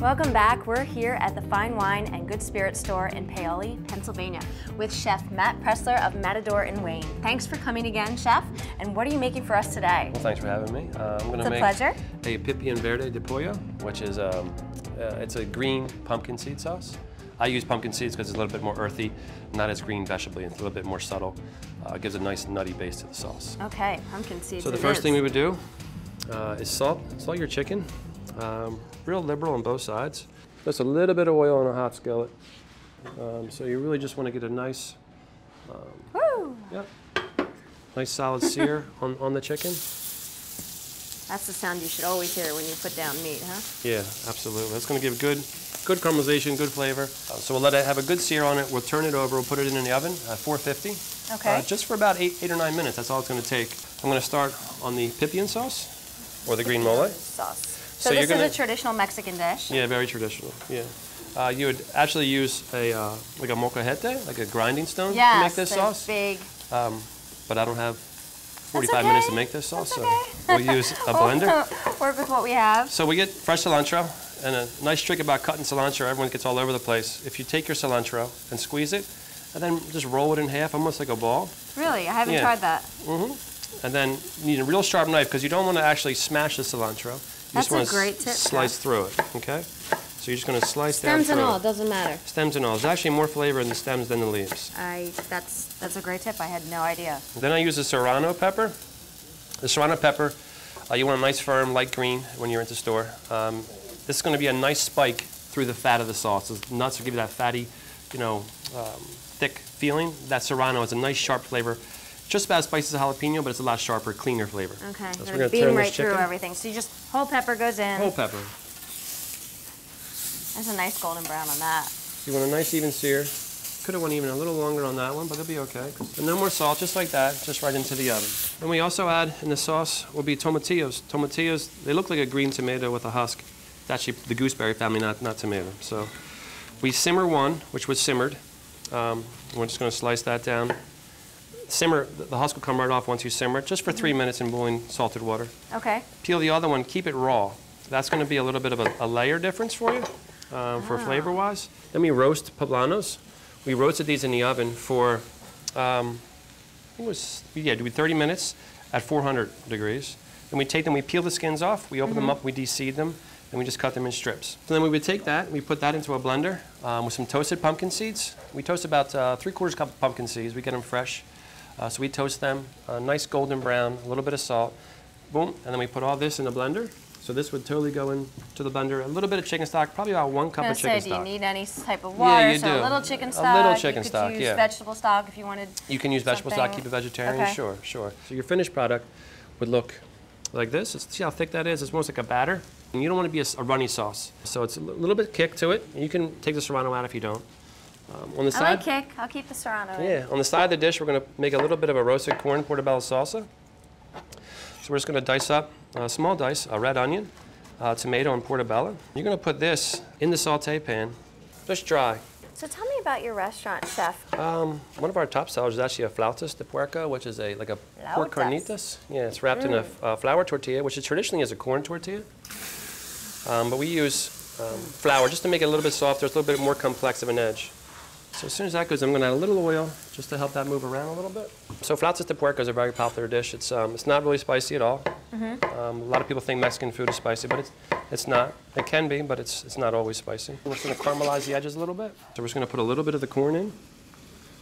Welcome back. We're here at the Fine Wine and Good Spirit store in Paoli, Pennsylvania, with Chef Matt Pressler of Matador in Wayne. Thanks for coming again, Chef. And what are you making for us today? Well, thanks for having me. I'm going to make a Pipian Verde de Pollo, which is it's a green pumpkin seed sauce. I use pumpkin seeds because it's a little bit more earthy, not as green vegetably, it's a little bit more subtle. It gives a nice nutty base to the sauce. Okay, pumpkin seeds. So the first thing we would do is salt your chicken. Real liberal on both sides. Just a little bit of oil on a hot skillet. So you really just want to get a nice, nice solid sear on the chicken. That's the sound you should always hear when you put down meat, huh? Yeah, absolutely. That's going to give good caramelization, good flavor. So we'll let it have a good sear on it. We'll turn it over. We'll put it in the oven at 450. Okay. Just for about 8 or 9 minutes. That's all it's going to take. I'm going to start on the Pipian sauce, or the green mole. Sauce. So this is a traditional Mexican dish? Yeah, very traditional, yeah. You would actually use like a molcajete, like a grinding stone, to make this sauce. Big. But I don't have 45 minutes to make this sauce, so we'll use a blender. Work with what we have. So we get fresh cilantro, and a nice trick about cutting cilantro, everyone gets all over the place. If you take your cilantro and squeeze it, and then just roll it in half, almost like a ball. Really? I haven't tried that. And then you need a real sharp knife, because you don't want to actually smash the cilantro. You That's a great tip. Slice through it, okay? So you're just going to slice down through it. Stems and all, doesn't matter. Stems and all. There's actually more flavor in the stems than the leaves. That's a great tip. I had no idea. Then I use the Serrano Pepper. The Serrano Pepper, you want a nice firm light green when you're at the store. This is going to be a nice spike through the fat of the sauce. The nuts will give you that fatty, thick feeling. That Serrano is a nice sharp flavor. Just about as spicy as a jalapeno, but it's a lot sharper, cleaner flavor. Okay, so we're going to beam right through everything. So you just, whole pepper goes in. Whole pepper. There's a nice golden brown on that. You want a nice even sear. Could have went even a little longer on that one, but it'll be okay. And no more salt, just like that, just right into the oven. And we also add in the sauce will be tomatillos. Tomatillos, they look like a green tomato with a husk. It's actually the gooseberry family, not tomato. So we simmer one, which was simmered. We're just going to slice that down. Simmer, the husk will come right off once you simmer it, just for 3 minutes in boiling salted water. Okay. Peel the other one, keep it raw. That's going to be a little bit of a layer difference for you, for flavor-wise. Then we roast poblanos. We roasted these in the oven for, I think it was, do 30 minutes at 400 degrees. Then we take them, we peel the skins off, we open them up, we de-seed them, and we just cut them in strips. So then we would take that, we put that into a blender with some toasted pumpkin seeds. We toast about 3/4 cup of pumpkin seeds. We get them fresh. So we toast them, nice golden brown, a little bit of salt, boom, and then we put all this in the blender. So this would totally go into the blender. A little bit of chicken stock, probably about 1 cup of chicken stock. Do you need any type of water? Yeah, you do. A little chicken stock. A little chicken stock, you could use vegetable stock if you wanted. You can use vegetable stock, keep it vegetarian, sure. So your finished product would look like this. See how thick that is? It's almost like a batter. And you don't want to be a runny sauce. So it's a little bit kick to it. You can take the Serrano out if you don't. On the side, I like kick. I'll keep the Serrano in. Yeah, on the side of the dish, we're going to make a little bit of a roasted corn portobello salsa. So we're just going to dice up a small dice, a red onion, tomato, and portobello. You're going to put this in the saute pan, just dry. So tell me about your restaurant, Chef. One of our top sellers is actually a flautas de puerco, which is like a pork carnitas. Yeah, it's wrapped in a flour tortilla, which is traditionally is a corn tortilla. But we use flour just to make it a little bit softer, it's a little bit more complex of an edge. So as soon as that goes, I'm going to add a little oil just to help that move around a little bit. So flautas de puerco is a very popular dish. It's not really spicy at all. A lot of people think Mexican food is spicy, but it's not. It can be, but it's not always spicy. We're just going to caramelize the edges a little bit. So we're just going to put a little bit of the corn in.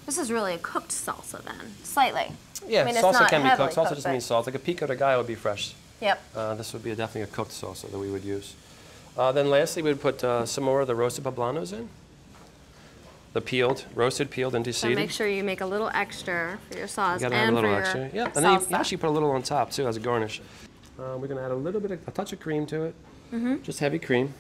This is really a cooked salsa then, slightly. Yeah, I mean, salsa can be cooked. Salsa just means salt. Like a pico de gallo would be fresh. Yep. This would be definitely a cooked salsa that we would use. Then lastly, we would put some more of the roasted poblanos in. The roasted, peeled, and de-seeded. So make sure you make a little extra for your sauce and for your extra. Yeah, and then you actually put a little on top too as a garnish. We're going to add a touch of cream to it. Just heavy cream.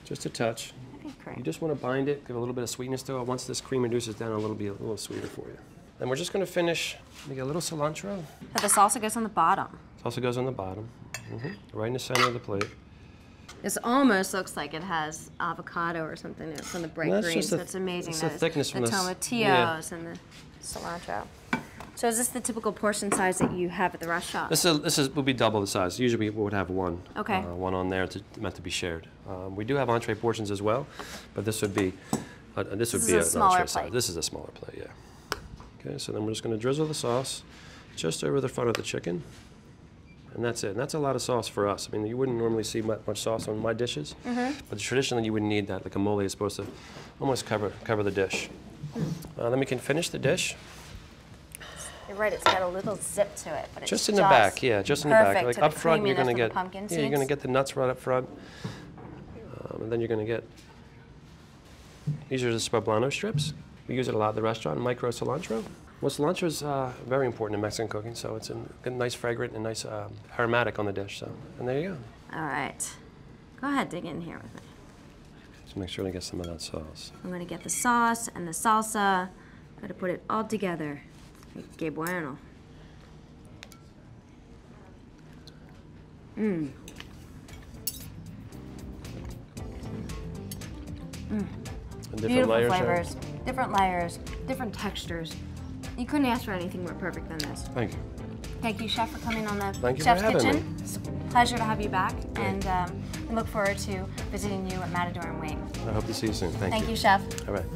Just a touch. Heavy cream. You just want to bind it, give a little bit of sweetness to it. Once this cream reduces down, it'll be a little sweeter for you. Then we're just going to finish. We get a little cilantro. But the salsa goes on the bottom. Salsa goes on the bottom, right in the center of the plate. This almost looks like it has avocado or something. It's on the bright greens. That's amazing. It's the thickness from the tomatillos and the cilantro. So is this the typical portion size that you have at the restaurant? This will be double the size. Usually we would have one. Okay. One on there meant to be shared. We do have entree portions as well, but this would be a smaller entree size. plate. This is a smaller plate, yeah. Okay, so then we're just going to drizzle the sauce just over the front of the chicken. And that's it. And that's a lot of sauce for us. I mean, you wouldn't normally see much sauce on my dishes, but traditionally you wouldn't need that. The guacamole is supposed to almost cover the dish. Then we can finish the dish. You're right, it's got a little zip to it, but it's just in the back, yeah, just in the back. Like up front, you're going to get you're going to get the nuts right up front, and then you're going to get. These are the poblano strips. We use it a lot at the restaurant. Micro cilantro. Well, cilantro is very important in Mexican cooking, so it's a nice fragrant and nice aromatic on the dish. So, and there you go. All right, go ahead, dig in here with me. Just make sure to get some of that sauce. I'm going to get the sauce and the salsa. Got to put it all together. Que bueno. And different Beautiful layers. flavors, different layers, different textures. You couldn't ask for anything more perfect than this. Thank you. Thank you, Chef, for coming on the Thank you Chef's for having Kitchen. me. It's a pleasure to have you back, and we look forward to visiting you at Matador and Wayne. I hope to see you soon. Thank you. Thank you, Chef. All right.